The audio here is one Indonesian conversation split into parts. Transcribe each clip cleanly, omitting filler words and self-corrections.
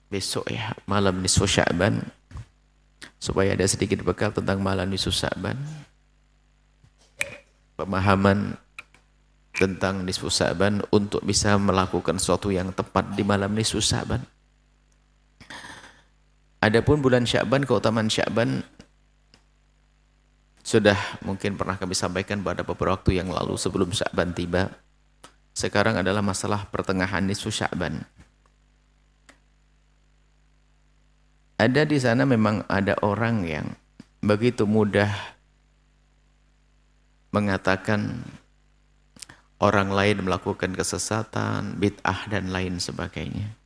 besok ya, malam nisfu Sya'ban, supaya ada sedikit bekal tentang malam nisfu Sya'ban, pemahaman tentang nisfu Sya'ban untuk bisa melakukan sesuatu yang tepat di malam nisfu Sya'ban. Adapun bulan Sya'ban, keutamaan Sya'ban sudah mungkin pernah kami sampaikan pada beberapa waktu yang lalu sebelum Sya'ban tiba. Sekarang adalah masalah pertengahan nisfu Sya'ban. Ada di sana memang ada orang yang begitu mudah mengatakan orang lain melakukan kesesatan, bid'ah dan lain sebagainya.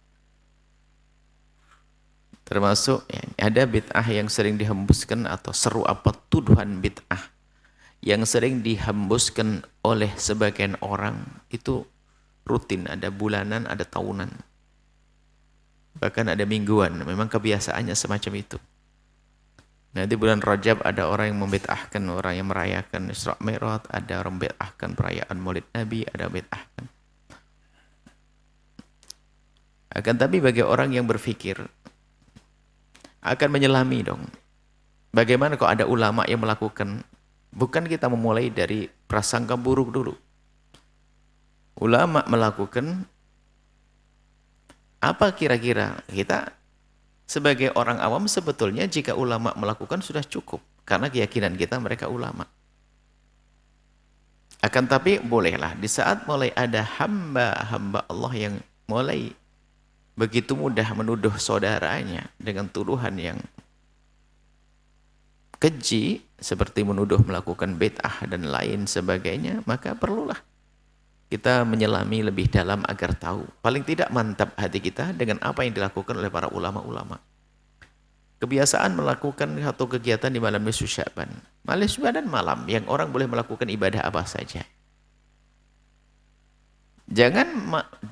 Termasuk ya, ada bid'ah yang sering dihembuskan atau seru apa tuduhan bid'ah yang sering dihembuskan oleh sebagian orang itu rutin, ada bulanan, ada tahunan. Bahkan ada mingguan, memang kebiasaannya semacam itu. Nah, di bulan Rajab ada orang yang membid'ahkan, orang yang merayakan Isra Mi'raj, ada orang membid'ahkan perayaan Maulid Nabi, ada membid'ahkan. Akan tapi bagi orang yang berfikir akan menyelami dong. Bagaimana kalau ada ulama yang melakukan, bukan kita memulai dari prasangka buruk dulu. Ulama melakukan, apa kira-kira kita sebagai orang awam sebetulnya jika ulama melakukan sudah cukup. Karena keyakinan kita mereka ulama. Akan tapi bolehlah di saat mulai ada hamba-hamba Allah yang mulai begitu mudah menuduh saudaranya dengan tuduhan yang keji, seperti menuduh melakukan bid'ah dan lain sebagainya, maka perlulah kita menyelami lebih dalam agar tahu. Paling tidak mantap hati kita dengan apa yang dilakukan oleh para ulama-ulama. Kebiasaan melakukan satu kegiatan di malam nisfu Sya'ban. Malam nisfu Sya'ban malam yang orang boleh melakukan ibadah apa saja. Jangan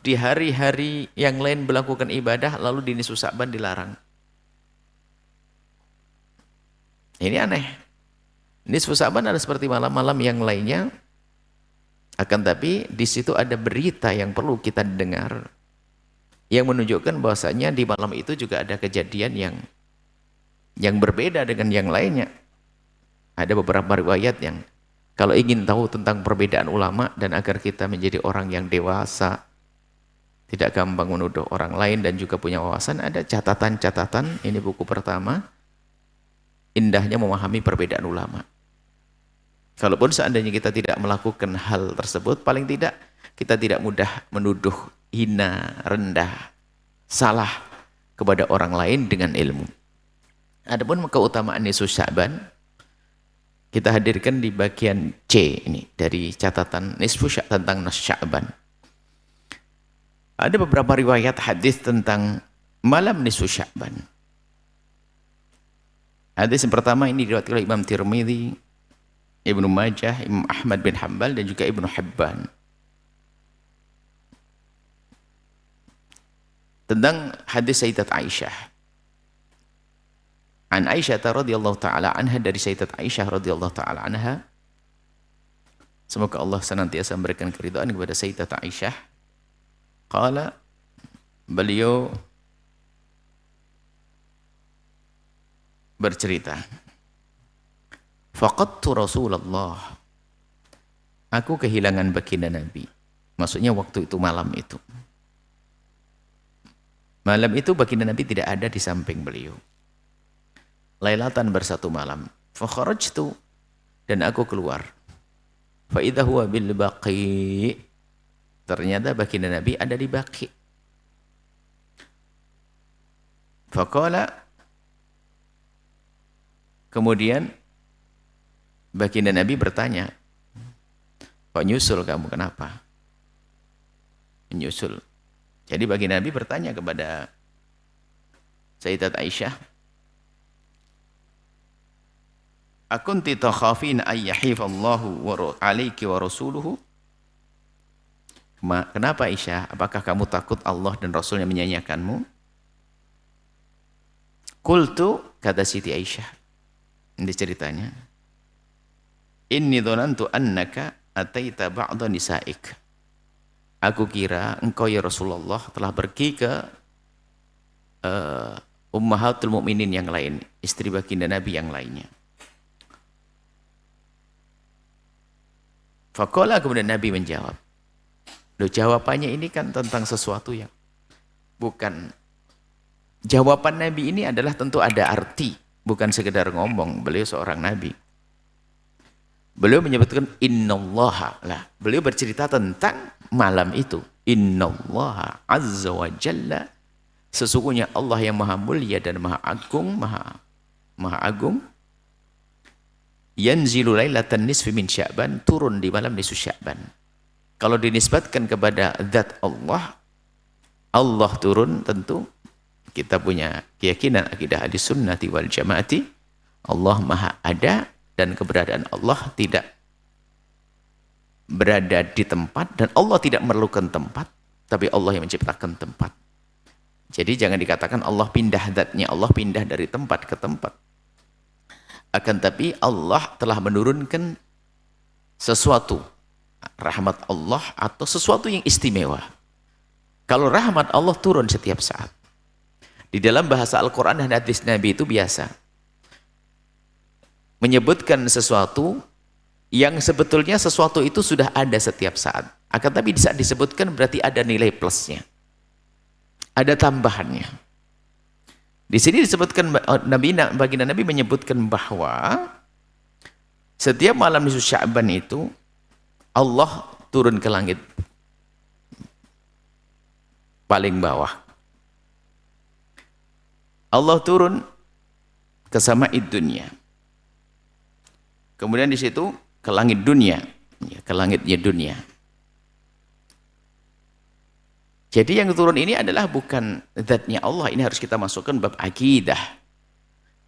di hari-hari yang lain melakukan ibadah lalu di nisfu Sya'ban dilarang. Ini aneh. Nisfu Sya'ban adalah seperti malam-malam yang lainnya. Akan tapi di situ ada berita yang perlu kita dengar yang menunjukkan bahwasanya di malam itu juga ada kejadian yang berbeda dengan yang lainnya. Ada beberapa riwayat yang kalau ingin tahu tentang perbedaan ulama dan agar kita menjadi orang yang dewasa, tidak gampang menuduh orang lain dan juga punya wawasan, ada catatan-catatan. Ini buku pertama, indahnya memahami perbedaan ulama. Kalaupun seandainya kita tidak melakukan hal tersebut, paling tidak kita tidak mudah menuduh hina, rendah, salah kepada orang lain dengan ilmu. Adapun keutamaan nisfu Sya'ban, kita hadirkan di bagian C ini dari catatan nisfu Sya'ban tentang Sya'ban. Ada beberapa riwayat hadis tentang malam nisfu Sya'ban. Hadis yang pertama ini diriwayatkan oleh Imam Tirmidzi, Ibnu Majah, Imam Ahmad bin Hanbal dan juga Ibnu Hibban. Tentang hadis Sayyidat Aisyah. An Aisyah radhiyallahu taala anha, dari Sayyidat Aisyah radhiyallahu taala anha. Semoga Allah senantiasa memberikan keridhaan kepada Sayyidat Aisyah. Qala, beliau bercerita, faqadtu Rasulullah, aku kehilangan baginda Nabi. Maksudnya waktu itu malam itu. Malam itu baginda Nabi tidak ada di samping beliau. Lailatan bersatu malam. Fa kharajtu, dan aku keluar. Fa idza huwa bil baqi. Ternyata baginda Nabi ada di Baqi. Fa qala, kemudian baginda Nabi bertanya, kok nyusul kamu, kenapa? Menyusul. Jadi baginda Nabi bertanya kepada Sayyidat Aisyah, akunti takhafina ayyahifallahu alaiki wa rasuluhu? Kenapa Aisyah? Apakah kamu takut Allah dan Rasulnya menyanyiakanmu? Qultu, kata Siti Aisyah, ini ceritanya, inni dhanantu annaka ataita ba'da nisa'ik. Aku kira engkau ya Rasulullah telah pergi ke ummahatul mukminin yang lain, istri baginda Nabi yang lainnya. Faqala, kemudian Nabi menjawab. Loh, jawabannya ini kan tentang sesuatu yang bukan. Jawaban Nabi ini adalah tentu ada arti, bukan sekedar ngomong. Beliau seorang Nabi. Beliau menyebutkan innallaha lah. Beliau bercerita tentang malam itu. Innallaha azza wa jalla, sesungguhnya Allah yang maha mulia dan maha agung, maha agung, yanzilu lailatan nisfi min Sya'ban, turun di malam nisfu Sya'ban. Kalau dinisbatkan kepada zat Allah, Allah turun, tentu kita punya keyakinan akidah ahli sunnati wal jamaati, Allah maha ada dan keberadaan Allah tidak berada di tempat dan Allah tidak memerlukan tempat, tapi Allah yang menciptakan tempat. Jadi jangan dikatakan Allah pindah zatnya, Allah pindah dari tempat ke tempat. Akan tapi Allah telah menurunkan sesuatu, rahmat Allah atau sesuatu yang istimewa. Kalau rahmat Allah turun setiap saat. Di dalam bahasa Al-Quran dan hadis Nabi itu biasa menyebutkan sesuatu yang sebetulnya sesuatu itu sudah ada setiap saat. Akan tapi di saat disebutkan berarti ada nilai plusnya. Ada tambahannya. Di sini disebutkan baginda Nabi menyebutkan bahwa setiap malam nisfu Sya'ban itu Allah turun ke langit paling bawah. Allah turun ke sama'id dunia. Kemudian di situ ke langit dunia, ke langitnya dunia. Jadi yang turun ini adalah bukan zatnya Allah, ini harus kita masukkan bab akidah.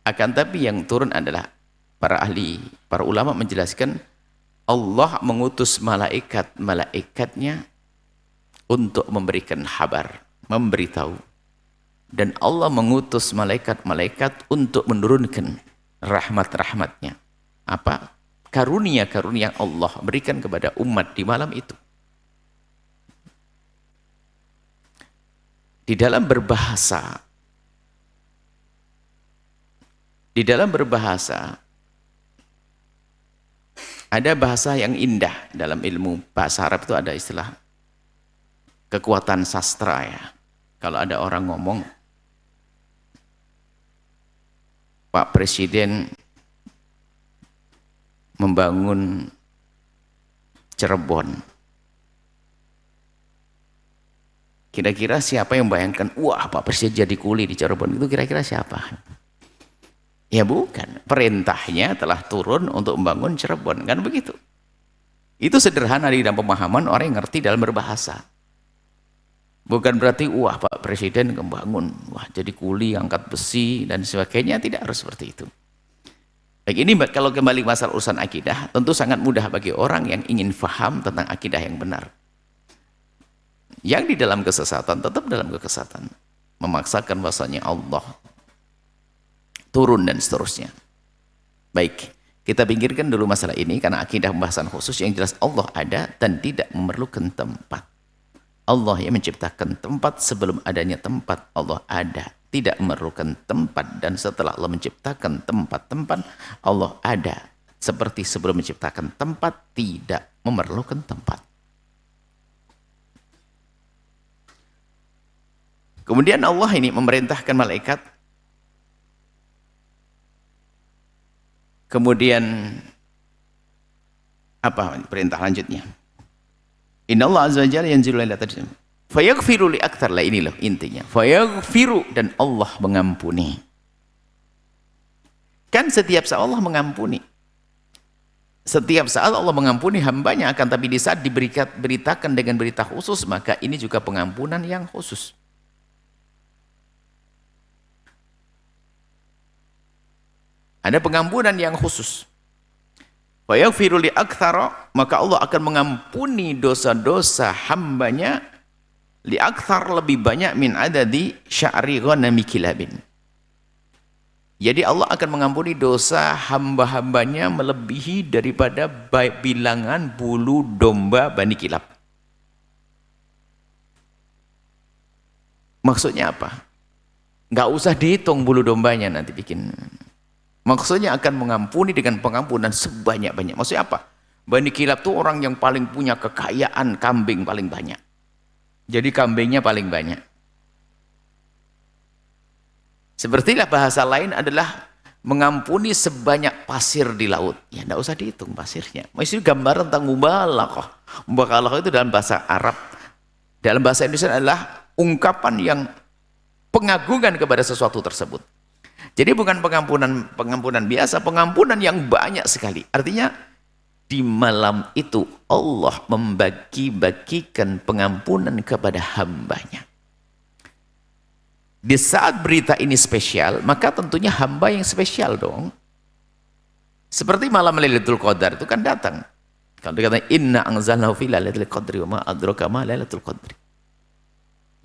Akan tapi yang turun adalah para ahli, para ulama menjelaskan Allah mengutus malaikatnya untuk memberikan kabar, memberitahu. Dan Allah mengutus malaikat-malaikat untuk menurunkan rahmat-rahmatnya. Apa? Karunia-karunia Allah berikan kepada umat di malam itu. Di dalam berbahasa, ada bahasa yang indah. Dalam ilmu bahasa Arab itu ada istilah kekuatan sastra ya. Kalau ada orang ngomong, Pak Presiden membangun Cirebon. Kira-kira siapa yang bayangkan, wah Pak Presiden jadi kuli di Cirebon, itu kira-kira siapa? Ya bukan, perintahnya telah turun untuk membangun Cirebon, kan begitu. Itu sederhana di dalam pemahaman orang yang ngerti dalam berbahasa. Bukan berarti, wah Pak Presiden membangun, wah jadi kuli, angkat besi, dan sebagainya, tidak harus seperti itu. Baik, ini kalau kembali masalah urusan akidah, tentu sangat mudah bagi orang yang ingin faham tentang akidah yang benar. Yang di dalam kesesatan, tetap dalam kesesatan. Memaksakan bahasanya Allah turun dan seterusnya. Baik, kita pinggirkan dulu masalah ini, karena akidah pembahasan khusus yang jelas Allah ada dan tidak memerlukan tempat. Allah yang menciptakan tempat, sebelum adanya tempat Allah ada, tidak memerlukan tempat, dan setelah Allah menciptakan tempat-tempat Allah ada, seperti sebelum menciptakan tempat tidak memerlukan tempat. Kemudian Allah ini memerintahkan malaikat, kemudian apa perintah lanjutnya? Innallaha azza wa jalla yanzilu lailatan fayaghfiru li aktsar, lah ini loh intinya. Fayaghfiru, dan Allah mengampuni. Kan setiap saat Allah mengampuni. Setiap saat Allah mengampuni hambanya, akan tapi di saat diberitakan dengan berita khusus, maka ini juga pengampunan yang khusus. Ada pengampunan yang khusus. Wa yaghfiru li aktsara, maka Allah akan mengampuni dosa-dosa hambanya li aktsar, lebih banyak min adadi sya'ri ghanami kilabin. Jadi Allah akan mengampuni dosa hamba-hambanya melebihi daripada bilangan bulu domba Bani Kilab. Maksudnya apa? Nggak usah dihitung bulu dombanya nanti bikin. Maksudnya akan mengampuni dengan pengampunan sebanyak-banyak. Maksudnya apa? Bani Kilab tuh orang yang paling punya kekayaan kambing paling banyak. Jadi kambingnya paling banyak. Sepertilah bahasa lain adalah mengampuni sebanyak pasir di laut. Ya enggak usah dihitung pasirnya. Maksudnya gambaran tentang mubalaqah. Mubalaqah itu dalam bahasa Arab. Dalam bahasa Indonesia adalah ungkapan yang pengagungan kepada sesuatu tersebut. Jadi bukan pengampunan biasa, pengampunan yang banyak sekali. Artinya di malam itu Allah membagi-bagikan pengampunan kepada hambanya. Di saat berita ini spesial, maka tentunya hamba yang spesial dong. Seperti malam Lailatul Qadar itu kan datang. Kalau dikatakan inna anzalnahu fi lailatul qadri wa ma adraka ma lailatul qadri.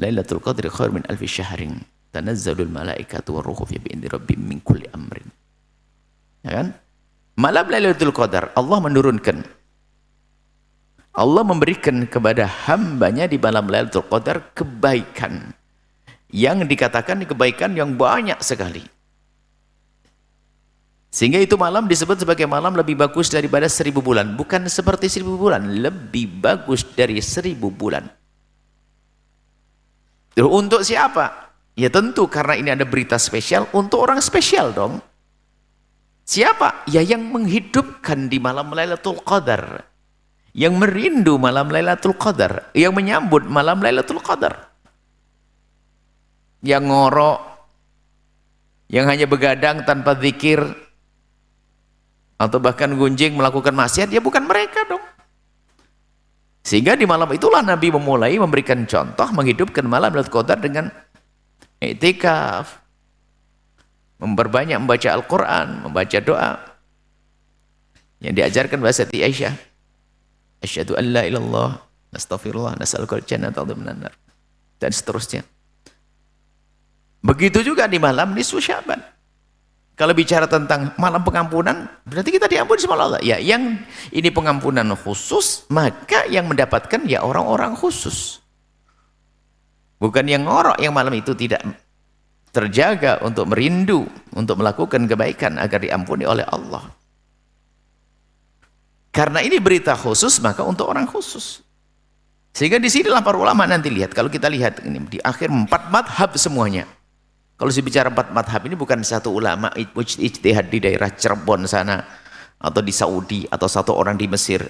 Lailatul Qadri khair min alfi syahrin. Tanazzalul malaikatu waruhu fi bi'idzni rabbihim min kulli amrin. Ya kan? Malam Lailatul Qadar Allah menurunkan. Allah memberikan kepada hambanya di malam Lailatul Qadar kebaikan. Yang dikatakan kebaikan yang banyak sekali. Sehingga itu malam disebut sebagai malam lebih bagus daripada 1000 bulan. Bukan seperti 1000 bulan, lebih bagus dari 1000 bulan. Untuk siapa? Ya tentu karena ini ada berita spesial untuk orang spesial dong. Siapa? Ya yang menghidupkan di malam Lailatul Qadar. Yang merindu malam Lailatul Qadar. Yang menyambut malam Lailatul Qadar. Yang ngorok, yang hanya begadang tanpa zikir, atau bahkan gunjing melakukan maksiat, ya bukan mereka dong. Sehingga di malam itulah Nabi memulai memberikan contoh menghidupkan malam Lailatul Qadar dengan i'tikaf, memperbanyak membaca Al-Quran, membaca doa yang diajarkan bahasa Aisyah. Asyhadu an la ilaha illallah, nastaghfirullah, nas'alukal jannata wa minan nar, dan seterusnya. Begitu juga di malam nisfu Sya'ban. Kalau bicara tentang malam pengampunan, berarti kita diampuni sama Allah. Ya, yang ini pengampunan khusus, maka yang mendapatkan ya orang-orang khusus. Bukan yang ngorok yang malam itu tidak terjaga untuk merindu, untuk melakukan kebaikan agar diampuni oleh Allah. Karena ini berita khusus, maka untuk orang khusus. Sehingga di sinilah para ulama nanti lihat, kalau kita lihat ini di akhir 4 madhab semuanya. Kalau saya bicara 4 madhab ini bukan satu ulama ijtihad di daerah Cirebon sana, atau di Saudi, atau satu orang di Mesir.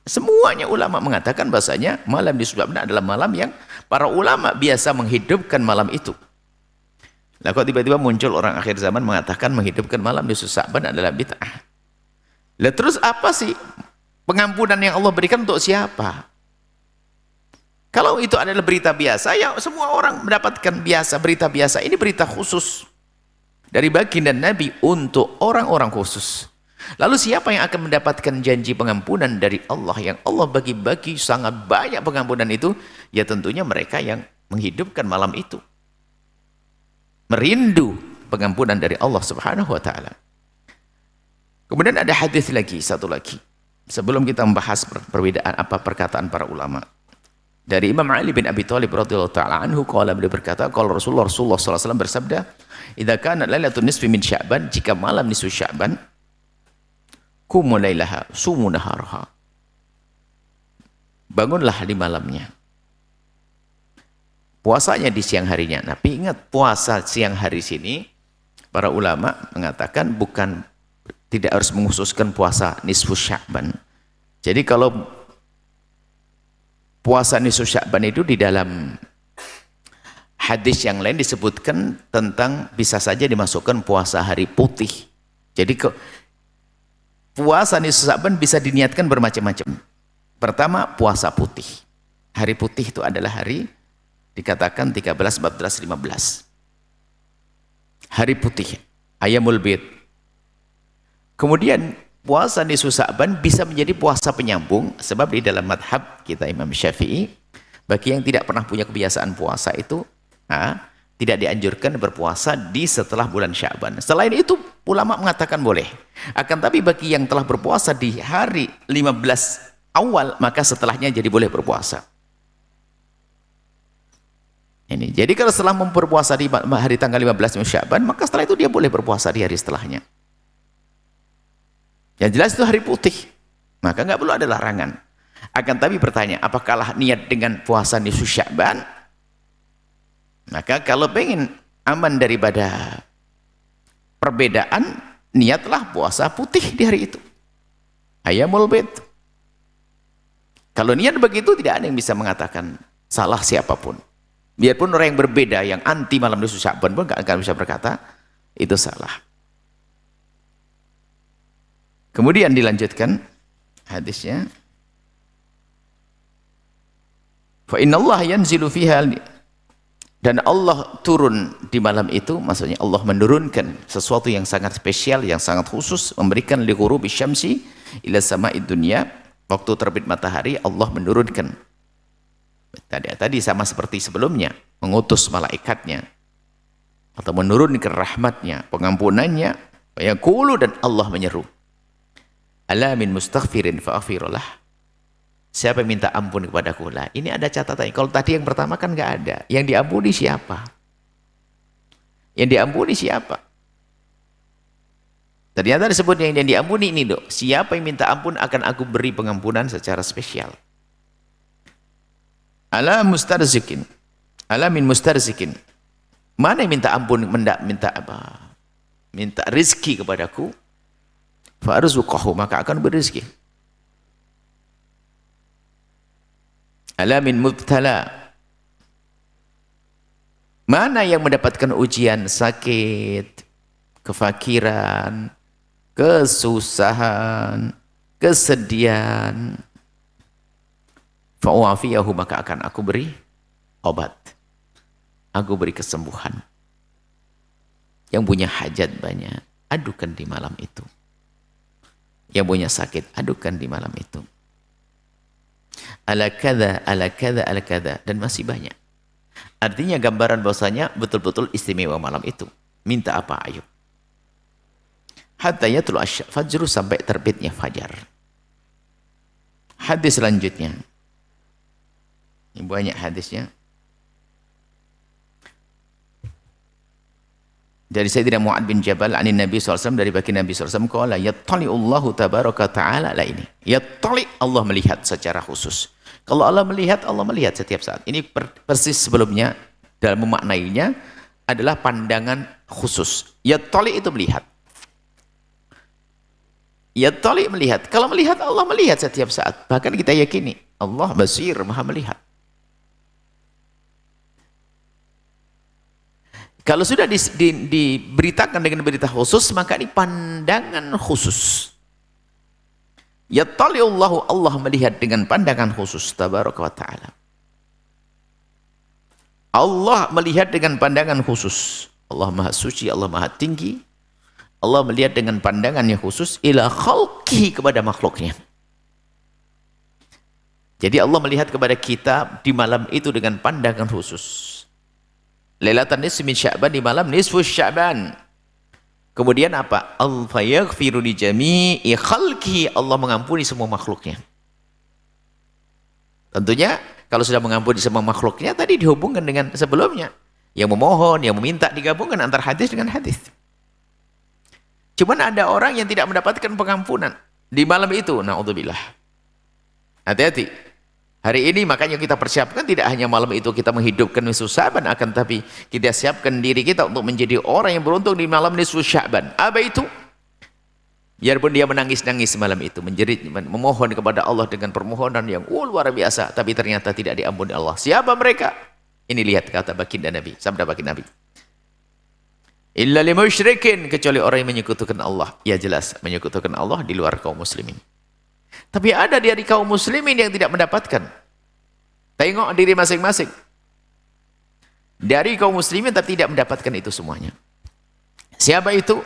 Semuanya ulama mengatakan bahasanya malam di Sya'ban adalah malam yang para ulama biasa menghidupkan malam itu. Lah kok tiba-tiba muncul orang akhir zaman mengatakan menghidupkan malam di Sya'ban adalah bid'ah. Lah terus apa sih pengampunan yang Allah berikan untuk siapa? Kalau itu adalah berita biasa, ya semua orang mendapatkan biasa, berita biasa. Ini berita khusus dari baginda Nabi untuk orang-orang khusus. Lalu siapa yang akan mendapatkan janji pengampunan dari Allah yang Allah bagi-bagi sangat banyak pengampunan itu? Ya tentunya mereka yang menghidupkan malam itu. Merindu pengampunan dari Allah Subhanahu wa taala. Kemudian ada hadis lagi, satu lagi. Sebelum kita membahas perbedaan apa perkataan para ulama. Dari Imam Ali bin Abi Thalib radhiyallahu taala anhu, qala, beliau berkata, qala Rasulullah sallallahu alaihi wasallam bersabda, "Idza kana lailatul nisfi min Sya'ban, jika malam nisfu Sya'ban, qumu lailaha, sumu naharaha." Bangunlah di malamnya. Puasanya di siang harinya. Tapi ingat, puasa siang hari sini para ulama mengatakan bukan, tidak harus mengkhususkan puasa nisfu Sya'ban. Jadi kalau puasa nisfu Sya'ban itu di dalam hadis yang lain disebutkan tentang bisa saja dimasukkan puasa hari putih. Jadi puasa nisfu Sya'ban bisa diniatkan bermacam-macam. Pertama, puasa putih. Hari putih itu adalah hari dikatakan 13, 14, 15. Hari putih, Ayyamul Bid. Kemudian puasa nisfu Sya'ban bisa menjadi puasa penyambung, sebab di dalam madhab kita Imam Syafi'i, bagi yang tidak pernah punya kebiasaan puasa itu tidak dianjurkan berpuasa di setelah bulan Sya'ban. Selain itu ulama mengatakan boleh. Akan tapi bagi yang telah berpuasa di hari 15 awal, maka setelahnya jadi boleh berpuasa. Ini. Jadi kalau setelah berpuasa di hari tanggal 15 Sya'ban, maka setelah itu dia boleh berpuasa di hari setelahnya. Yang jelas itu hari putih. Maka nggak perlu ada larangan. Akan tapi bertanya, apakah niat dengan puasa nisfu Sya'ban? Maka kalau pengen aman daripada perbedaan, niatlah puasa putih di hari itu. Ayyamul bid. Kalau niat begitu, tidak ada yang bisa mengatakan salah siapapun. Biarpun orang yang berbeda, yang anti malam nisfu Sya'ban pun gak akan bisa berkata itu salah. Kemudian dilanjutkan hadisnya. Fa innallaha yanzilu fiha, dan Allah turun di malam itu, maksudnya Allah menurunkan sesuatu yang sangat spesial, yang sangat khusus, memberikan li ghurubi syamsi ila sama'id dunya. Waktu terbit matahari Allah menurunkan. Tadi sama seperti sebelumnya, mengutus malaikatnya atau menurunkan rahmatnya, pengampunannya, yaqulu, dan Allah menyeru, ala min mustaghfirin fa'aghfirullah. Siapa yang minta ampun kepadaku? Lah, ini ada catatan. Kalau tadi yang pertama kan nggak ada. Yang diampuni siapa? Yang diampuni siapa? Ternyata disebutnya yang diampuni ini, dok. Siapa yang minta ampun akan aku beri pengampunan secara spesial. Ala mustarzikin. Ala min mustarzikin. Mana yang minta ampun, minta apa? Minta rizki kepadaku. Fa'arzuqahu, maka akan berizki. Ala min mubtala. Mana yang mendapatkan ujian, sakit, kefakiran, kesusahan, kesedihan, fa'uafiyahu, maka akan aku beri obat, aku beri kesembuhan. Yang punya hajat banyak, adukan di malam itu. Yang punya sakit, adukan di malam itu. Ala kada, ala kada, ala kada, dan masih banyak. Artinya gambaran bahwasanya betul-betul istimewa malam itu. Minta apa, ayo. Hatta yatul fajru, sampai terbitnya fajar. Hadis selanjutnya. Ini banyak hadisnya. Dari Sayyidina Mu'ad bin Jabal anin Nabi SAW, dari baginda Nabi SAW, qala yattali'ullahu tabaraka ta'ala, lah ini. Yattali', Allah melihat secara khusus. Kalau Allah melihat setiap saat. Ini persis sebelumnya dalam memaknainya adalah pandangan khusus. Yattali' itu melihat. Yattali' melihat. Kalau melihat, Allah melihat setiap saat. Bahkan kita yakini Allah basir, maha melihat. Kalau sudah diberitakan dengan berita khusus, maka ini pandangan khusus. Yattali'ullahu, Allah melihat dengan pandangan khusus, tabaraka wa ta'ala. Allah melihat dengan pandangan khusus. Allah maha suci, Allah maha tinggi. Allah melihat dengan pandangannya khusus ila khalqihi, kepada makhluknya. Jadi Allah melihat kepada kita di malam itu dengan pandangan khusus. Lailatan nisfi min Sya'ban, di malam nisfu Sya'ban. Kemudian apa? Al-fayaghfiru li jami'i khalqihi, Allah mengampuni semua makhluknya. Tentunya kalau sudah mengampuni semua makhluknya, tadi dihubungkan dengan sebelumnya. Yang memohon, yang meminta, digabungkan antara hadis dengan hadis. Cuman ada orang yang tidak mendapatkan pengampunan di malam itu, na'udzubillah. Hati-hati. Hari ini makanya kita persiapkan, tidak hanya malam itu kita menghidupkan nisfu Sya'ban, akan tapi kita siapkan diri kita untuk menjadi orang yang beruntung di malam nisfu Sya'ban. Apa itu? Biarpun dia menangis-nangis malam itu, menjerit, memohon kepada Allah dengan permohonan yang luar biasa, tapi ternyata tidak diampuni Allah. Siapa mereka? Ini lihat kata baginda Nabi, sabda baginda Nabi. Illa lil musyrikin, kecuali orang yang menyekutukan Allah. Ya jelas, menyekutukan Allah di luar kaum muslimin. Tapi ada dari kaum muslimin yang tidak mendapatkan. Tengok diri masing-masing. Dari kaum muslimin tapi tidak mendapatkan itu semuanya. Siapa itu?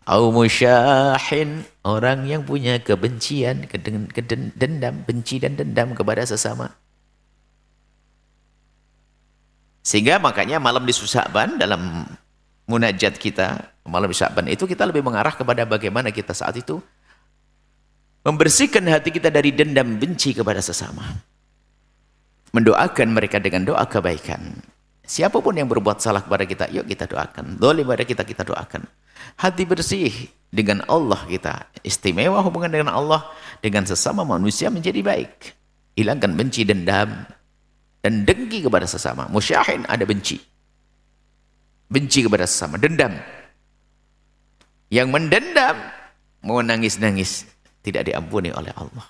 Au musyahin, orang yang punya kebencian, dendam, benci dan dendam kepada sesama. Sehingga makanya malam di Sya'ban dalam munajat kita, malam di Sya'ban itu kita lebih mengarah kepada bagaimana kita saat itu membersihkan hati kita dari dendam benci kepada sesama. Mendoakan mereka dengan doa kebaikan. Siapapun yang berbuat salah kepada kita, yuk kita doakan. Zalim pada kita, kita doakan. Hati bersih dengan Allah kita. Istimewa hubungan dengan Allah, dengan sesama manusia menjadi baik. Hilangkan benci, dendam, dan dengki kepada sesama. Musyahin ada benci. Benci kepada sesama, dendam. Yang mendendam, mau nangis-nangis, tidak diampuni oleh Allah.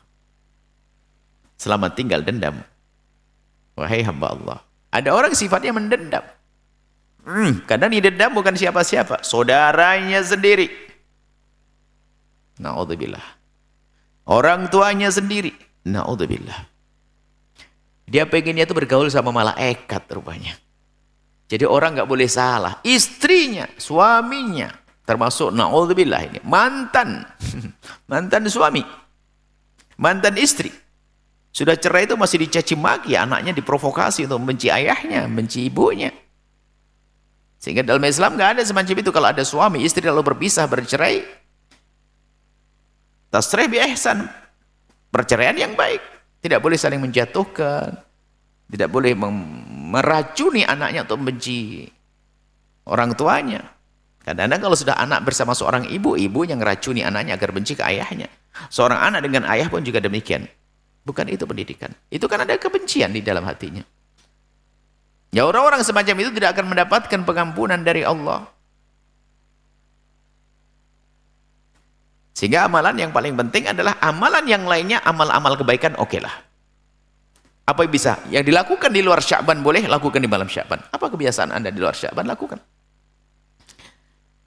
Selamat tinggal dendam. Wahai hamba Allah. Ada orang sifatnya mendendam. Kadang dendam bukan siapa-siapa, saudaranya sendiri. Na'udzubillah. Orang tuanya sendiri. Na'udzubillah. Dia pengennya itu bergaul sama malaikat rupanya. Jadi orang nggak boleh salah. Istrinya, suaminya, termasuk na'udzubillah ini, mantan. Mantan suami. Mantan istri. Sudah cerai itu masih dicaci maki, anaknya diprovokasi untuk membenci ayahnya, membenci ibunya. Sehingga dalam Islam nggak ada semacam itu. Kalau ada suami, istri lalu berpisah, bercerai, tasrih bi ihsan, perceraian yang baik. Tidak boleh saling menjatuhkan, tidak boleh meracuni anaknya untuk membenci orang tuanya. Kadang-kadang kalau sudah anak bersama seorang ibu, ibunya ngeracuni anaknya agar benci ke ayahnya. Seorang anak dengan ayah pun juga demikian. Bukan itu pendidikan. Itu kan ada kebencian di dalam hatinya. Ya, orang-orang semacam itu tidak akan mendapatkan pengampunan dari Allah. Sehingga amalan yang paling penting adalah amalan yang lainnya, amal-amal kebaikan, oke lah. Apa yang bisa? Yang dilakukan di luar Sya'ban boleh, lakukan di malam Sya'ban. Apa kebiasaan Anda di luar Sya'ban? Lakukan.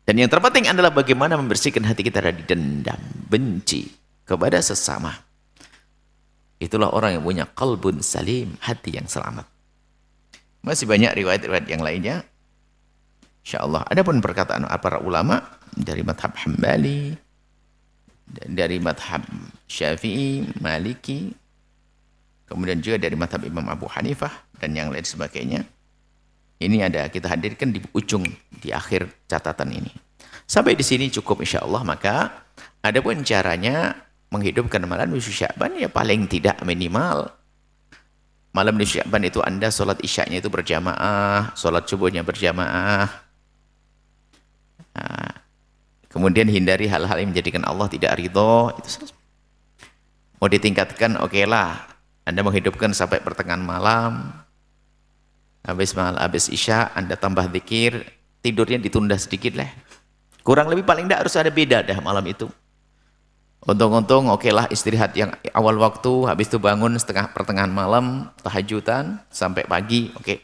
Dan yang terpenting adalah bagaimana membersihkan hati kita dari dendam, benci kepada sesama. Itulah orang yang punya qalbun salim, hati yang selamat. Masih banyak riwayat-riwayat yang lainnya. InsyaAllah. Adapun perkataan para ulama dari madhab Hambali, dari madhab Syafi'i, Maliki, kemudian juga dari madhab Imam Abu Hanifah, dan yang lain sebagainya. Ini ada kita hadirkan di ujung, di akhir catatan ini. Sampai di sini cukup insyaAllah. Maka adapun caranya menghidupkan malam nisfu Sya'ban, ya paling tidak minimal malam nisfu Sya'ban itu Anda sholat isyaknya itu berjamaah, sholat subuhnya berjamaah. Nah, kemudian hindari hal-hal yang menjadikan Allah tidak ridho. Itu mau ditingkatkan, oke lah, Anda menghidupkan sampai pertengahan malam. Habis isya Anda tambah zikir, tidurnya ditunda sedikit lah. Kurang lebih paling tidak harus ada beda dah malam itu. Untung-untung oke lah istirahat yang awal waktu, habis itu bangun pertengahan malam, tahajudan sampai pagi, oke.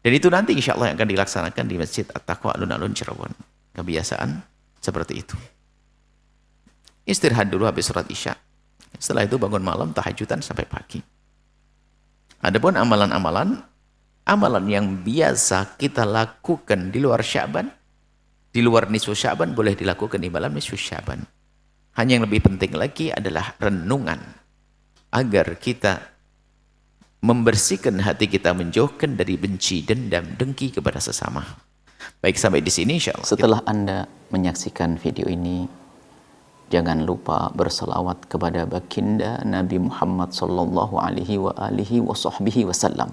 Dan itu nanti insya Allah yang akan dilaksanakan di Masjid At-Taqwa Alun-Alun Cirebon. Kebiasaan seperti itu. Istirahat dulu habis sholat isya. Setelah itu bangun malam, tahajudan sampai pagi. Adapun amalan-amalan, amalan yang biasa kita lakukan di luar Sya'ban, di luar nisfu Sya'ban boleh dilakukan di malam nisfu Sya'ban. Hanya yang lebih penting lagi adalah renungan agar kita membersihkan hati kita, menjauhkan dari benci, dendam, dengki kepada sesama. Baik, sampai di sini insyaallah. Setelah Anda menyaksikan video ini, jangan lupa berselawat kepada baginda Nabi Muhammad sallallahu alaihi wa alihi wa sahbihi wasallam.